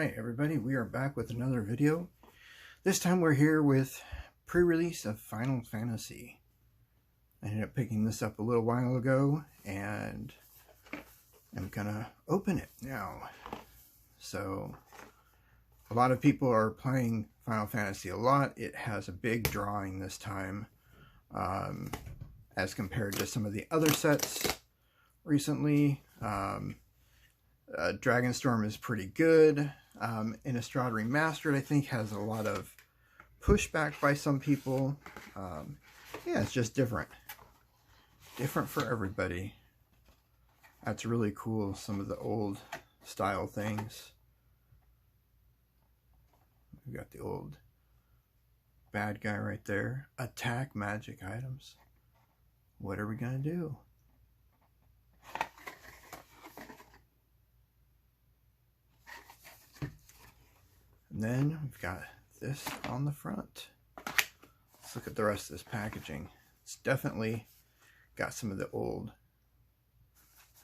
Alright everybody, we are back with another video. This time we're here with pre-release of Final Fantasy. I ended up picking this up a little while ago and I'm gonna open it now. So a lot of people are playing Final Fantasy a lot. It has a big drawing this time as compared to some of the other sets recently. Dragonstorm is pretty good. Innistrad Remastered, I think, has a lot of pushback by some people. Yeah, it's just different. Different for everybody. That's really cool, some of the old style things. We got the old bad guy right there. Attack magic items. What are we gonna do? And then we've got this on the front. Let's look at the rest of this packaging. It's definitely got some of the old,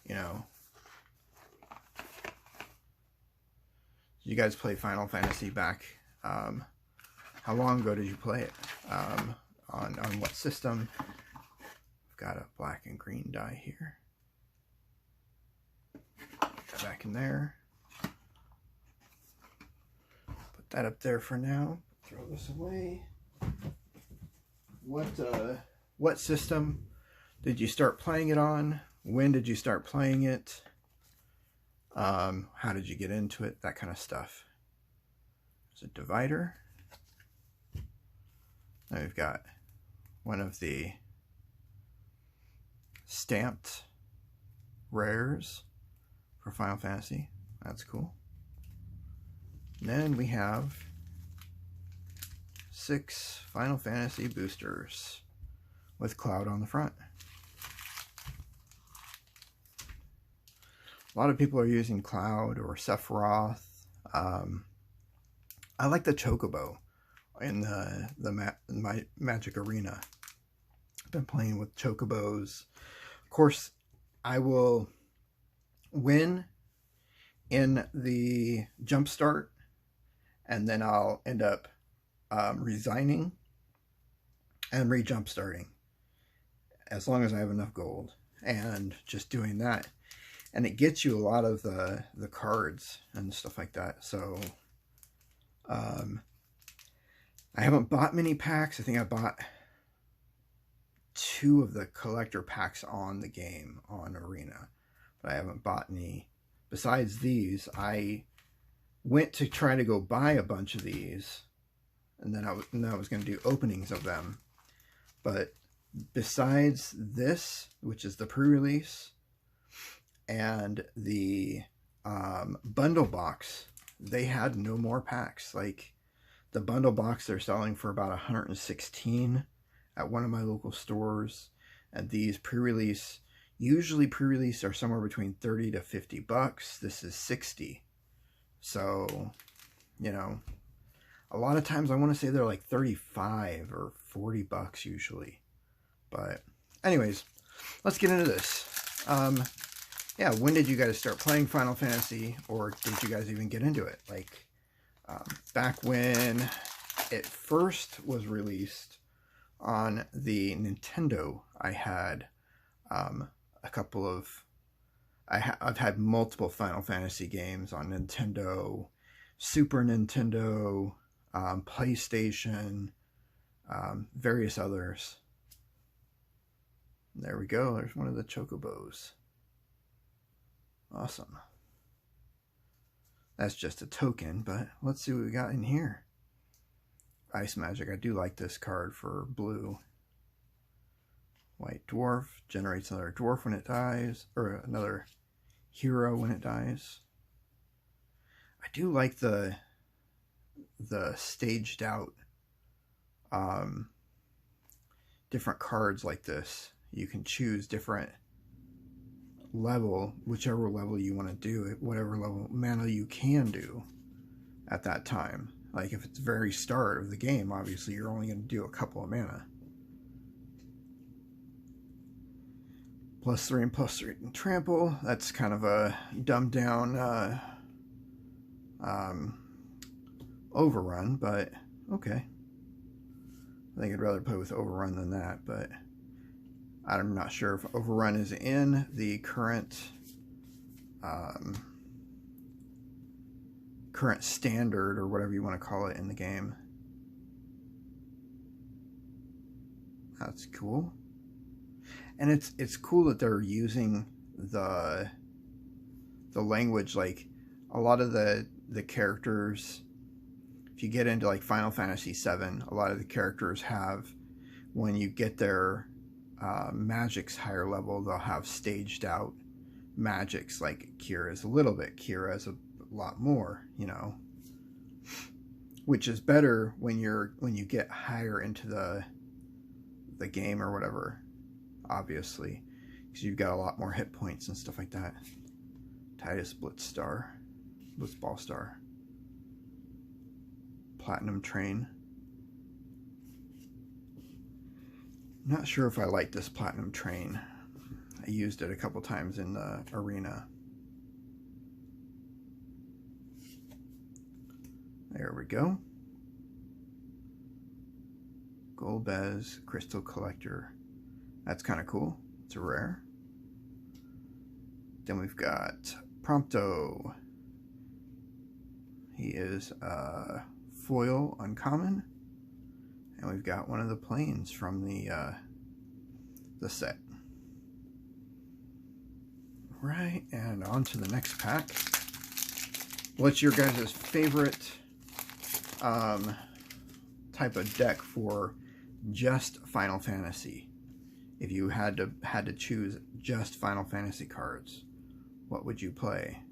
you know. You guys play Final Fantasy back. How long ago did you play it? On what system? We've got a black and green die here. Put that back in there. That up there for now. Throw this away. What system did you start playing it on? When did you start playing it? How did you get into it? That kind of stuff. There's a divider. Now we've got one of the stamped rares for Final Fantasy. That's cool. And then we have 6 Final Fantasy boosters with Cloud on the front. A lot of people are using Cloud or Sephiroth. I like the Chocobo in my Magic Arena. I've been playing with Chocobos. Of course, I will win in the Jumpstart, and then I'll end up resigning and re-jump starting as long as I have enough gold, and just doing that. And it gets you a lot of the cards and stuff like that. So I haven't bought many packs. I think I bought 2 of the collector packs on the game, on Arena. But I haven't bought any. Besides these, I went to try to go buy a bunch of these, and then I was going to do openings of them. But besides this, which is the pre-release, and the bundle box, they had no more packs. Like the bundle box, they're selling for about 116 at one of my local stores, and these pre-release, usually pre-release are somewhere between 30 to 50 bucks. This is 60. So, you know, a lot of times I want to say they're like 35 or 40 bucks usually. But anyways, let's get into this. Yeah, when did you guys start playing Final Fantasy, or did you guys even get into it? Like, back when it first was released on the Nintendo, I had a couple of... I've had multiple Final Fantasy games on Nintendo, Super Nintendo, PlayStation, various others. There we go. There's one of the Chocobos. Awesome. That's just a token, but let's see what we got in here. Ice Magic. I do like this card for blue. White Dwarf. Generates another dwarf when it dies, or another hero when it dies. I do like the staged out different cards like this. You can choose different level, whichever level you want to do it, whatever level mana you can do at that time. Like if it's the very start of the game, obviously you're only going to do a couple of mana. +3 and +3 and trample. That's kind of a dumbed down Overrun, but okay. I think I'd rather play with Overrun than that, but I'm not sure if Overrun is in the current current standard or whatever you want to call it in the game. That's cool. And it's cool that they're using the language, like a lot of the characters. If you get into like Final Fantasy VII, a lot of the characters have, when you get their magic's higher level, they'll have staged out magics. Like Kira's a little bit, Kira's a lot more, you know, which is better when you get higher into the game or whatever, obviously, because you've got a lot more hit points and stuff like that. Titus Blitzball Star, Platinum Train. I'm not sure if I like this Platinum Train. I used it a couple times in the arena. There we go. Golbez Crystal Collector. That's kind of cool. It's a rare. Then we've got Prompto. He is a foil uncommon. And we've got one of the planes from the set. Right, and on to the next pack. What's your guys' favorite type of deck for just Final Fantasy? If you had to choose just Final Fantasy cards, what would you play?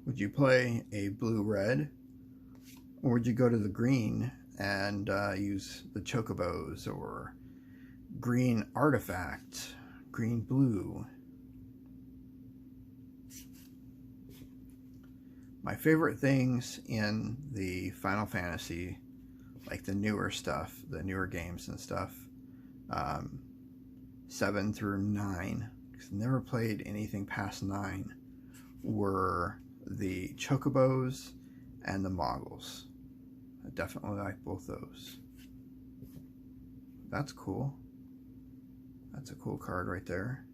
Would you play a blue-red, or would you go to the green and use the Chocobos, or green Artifact, green-blue? My favorite things in the Final Fantasy, like the newer stuff, the newer games and stuff, 7 through 9, because I never played anything past 9, were the Chocobos and the Moggles. I definitely like both those. That's cool. That's a cool card right there.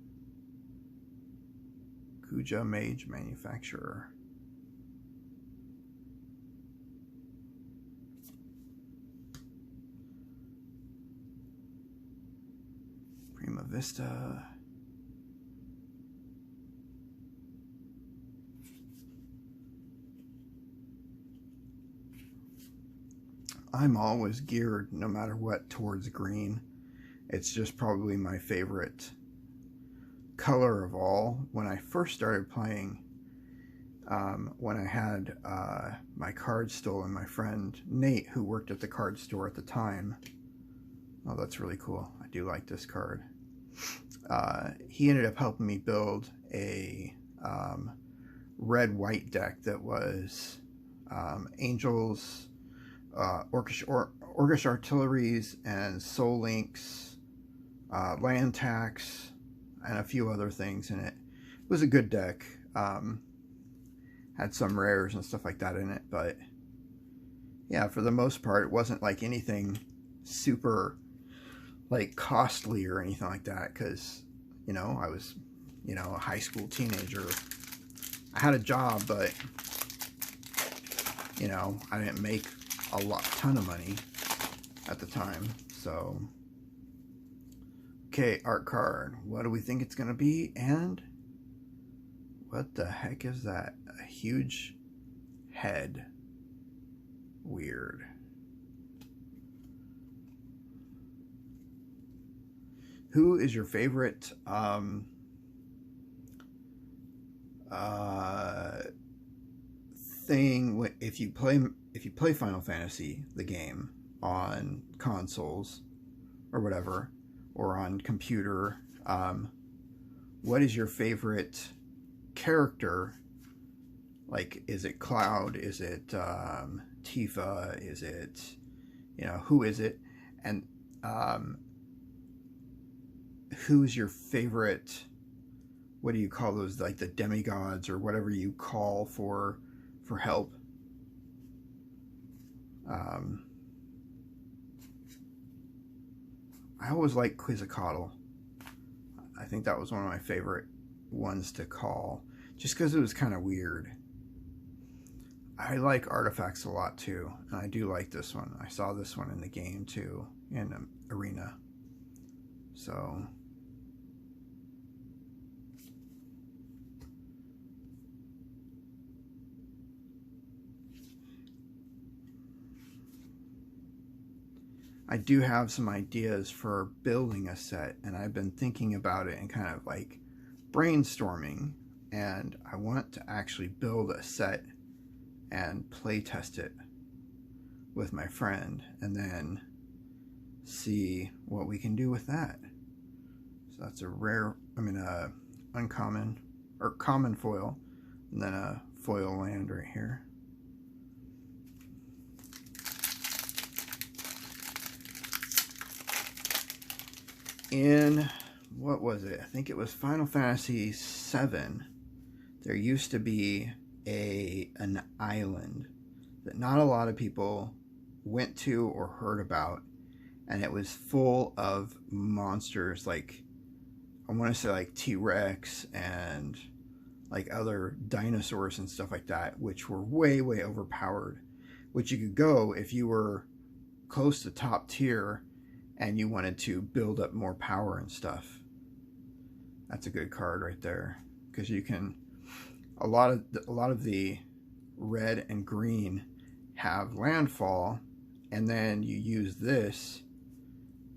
Kuja Mage Manufacturer. Prima Vista. I'm always geared, no matter what, towards green. It's just probably my favorite color of all. When I first started playing, when I had my cards stolen, my friend Nate, who worked at the card store at the time, oh, that's really cool. I do like this card. He ended up helping me build a red-white deck that was Angels, Orcish Artilleries, and Soul Links, Land Tax, and a few other things in it. It was a good deck. Had some rares and stuff like that in it, but yeah, for the most part, it wasn't like anything super like costly or anything like that, because, you know, I was, you know, a high school teenager. I had a job, but, you know, I didn't make a ton of money at the time. So, okay, art card. What do we think it's gonna be? And what the heck is that? A huge head. Weird. Who is your favorite thing if you play Final Fantasy the game on consoles or whatever, or on computer? What is your favorite character? Like, is it Cloud? Is it Tifa? Is it, you know, who is it? And who's your favorite what do you call those, like the demigods or whatever you call for help. I always like Quetzalcoatl. I think that was one of my favorite ones to call, just because it was kind of weird. I like artifacts a lot too, and I do like this one. I saw this one in the game too, in Arena. So I do have some ideas for building a set, and I've been thinking about it and kind of like brainstorming, and I want to actually build a set and play test it with my friend and then see what we can do with that. So that's a rare, uncommon or common foil, and then a foil land right here. In, what was it? I think it was Final Fantasy VII. There used to be an island that not a lot of people went to or heard about, and it was full of monsters, like I want to say like T-Rex and like other dinosaurs and stuff like that, which were way overpowered, which you could go if you were close to top tier and you wanted to build up more power and stuff. That's a good card right there, because you can, a lot of the red and green have landfall, and then you use this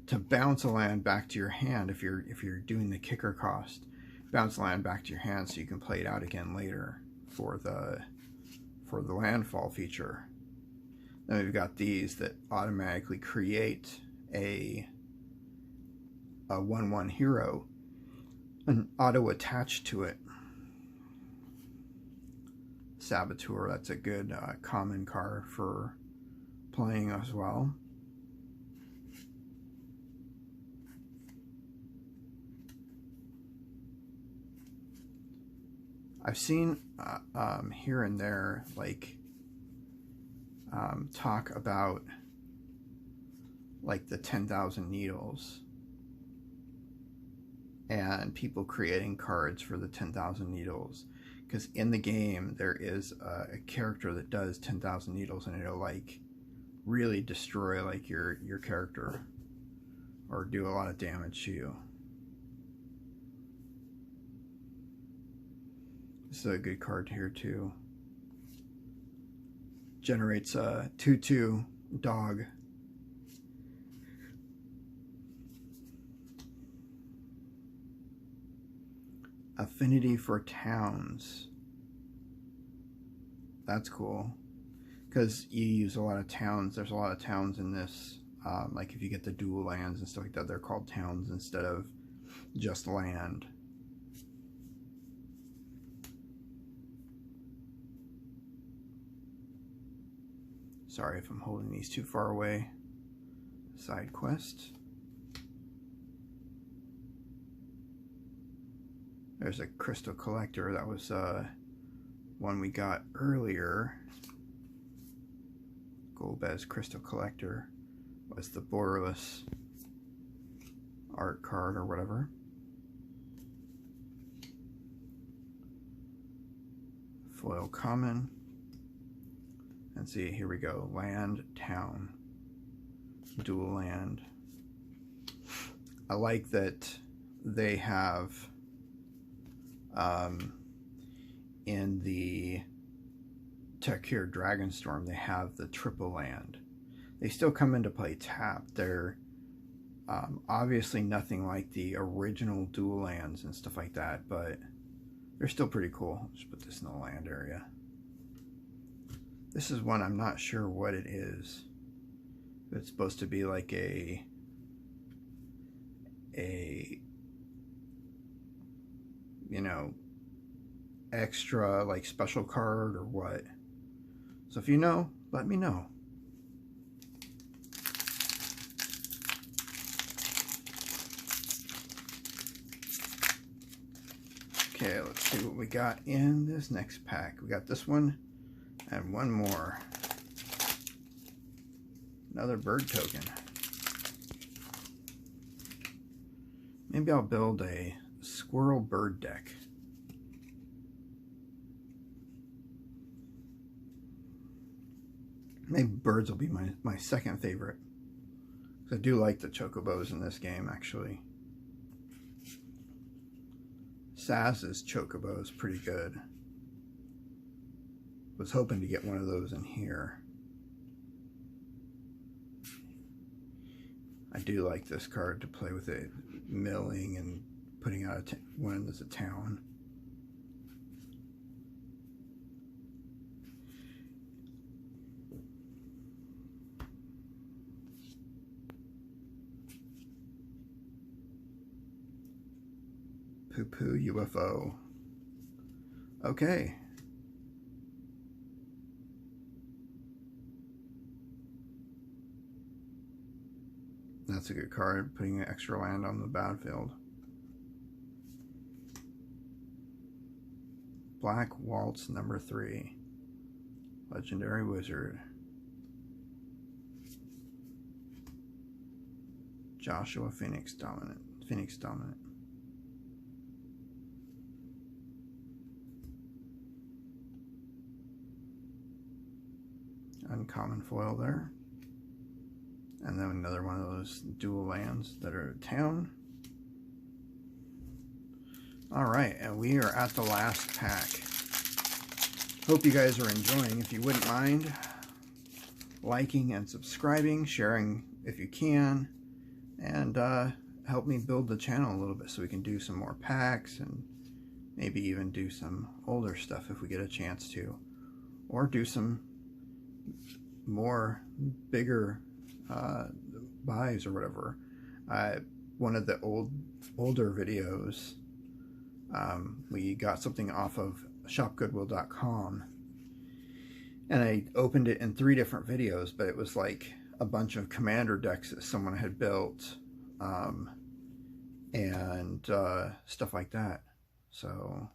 to bounce a land back to your hand if you're doing the kicker cost. Bounce land back to your hand so you can play it out again later for the landfall feature. Then we've got these that automatically create a 1/1 hero, an auto attached to it. Saboteur, that's a good common card for playing as well. I've seen here and there like talk about like the 10,000 Needles and people creating cards for the 10,000 Needles, because in the game there is a character that does 10,000 Needles, and it'll like really destroy like your character or do a lot of damage to you. This is a good card here too. Generates a 2/2 dog. Affinity for towns. That's cool, because you use a lot of towns. There's a lot of towns in this. Like if you get the dual lands and stuff like that, they're called towns instead of just land. Sorry if I'm holding these too far away. Side quest. There's a crystal collector. That was one we got earlier. Golbez crystal collector was the Borderless art card or whatever. Foil common. And see, here we go. Land, town, dual land. I like that they have in the Tekir Dragonstorm, they have the triple land. They still come into play tapped. They're obviously nothing like the original dual lands and stuff like that, but they're still pretty cool. Just put this in the land area. This is one I'm not sure what it is. It's supposed to be like a you know, extra like special card or what. So if you know, let me know. what we got in this next pack. We got this one and one more. Another bird token. Maybe I'll build a squirrel bird deck. Maybe birds will be my second favorite. I do like the chocobos in this game, actually. Saz's chocobo is pretty good. Was hoping to get one of those in here. I do like this card to play with it, milling and putting out one as a town. Poo Poo UFO. Okay. That's a good card, putting an extra land on the battlefield. Black Waltz number 3. Legendary Wizard. Joshua Phoenix Dominant. Uncommon foil there. And then another one of those dual lands that are a town. Alright, and we are at the last pack. Hope you guys are enjoying. If you wouldn't mind liking and subscribing, sharing if you can, and help me build the channel a little bit so we can do some more packs and maybe even do some older stuff if we get a chance to, or do some more bigger buys or whatever. One of the older videos, we got something off of shopgoodwill.com, and I opened it in 3 different videos, but it was like a bunch of commander decks that someone had built, and stuff like that. So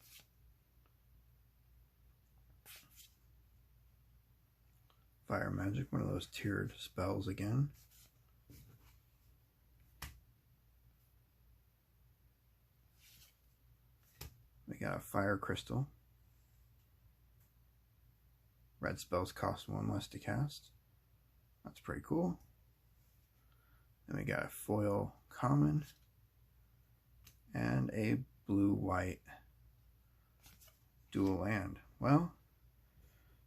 Fire Magic, one of those tiered spells again. We got a Fire Crystal. Red spells cost 1 less to cast. That's pretty cool. Then we got a foil common and a blue-white dual land. Well,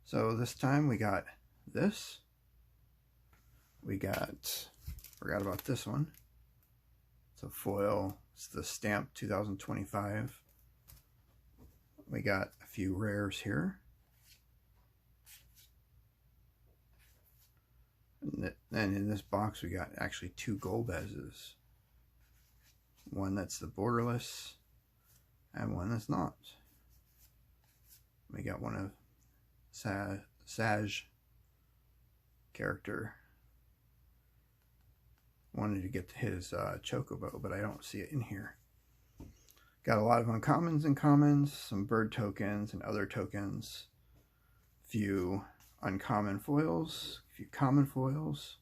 so this time we got this. We got, forgot about this one. It's a foil. It's the Stamp 2025. We got a few rares here. And in this box we got actually 2 Golbezes. One that's the borderless and one that's not. We got one of Saj character. Wanted to get his chocobo, but I don't see it in here. Got a lot of uncommons and commons, some bird tokens and other tokens, few uncommon foils, a few common foils,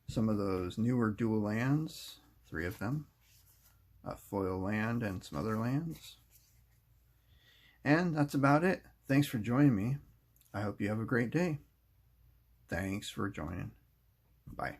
some of those newer dual lands, 3 of them, a foil land and some other lands. And that's about it. Thanks for joining me. I hope you have a great day. Thanks for joining. Bye.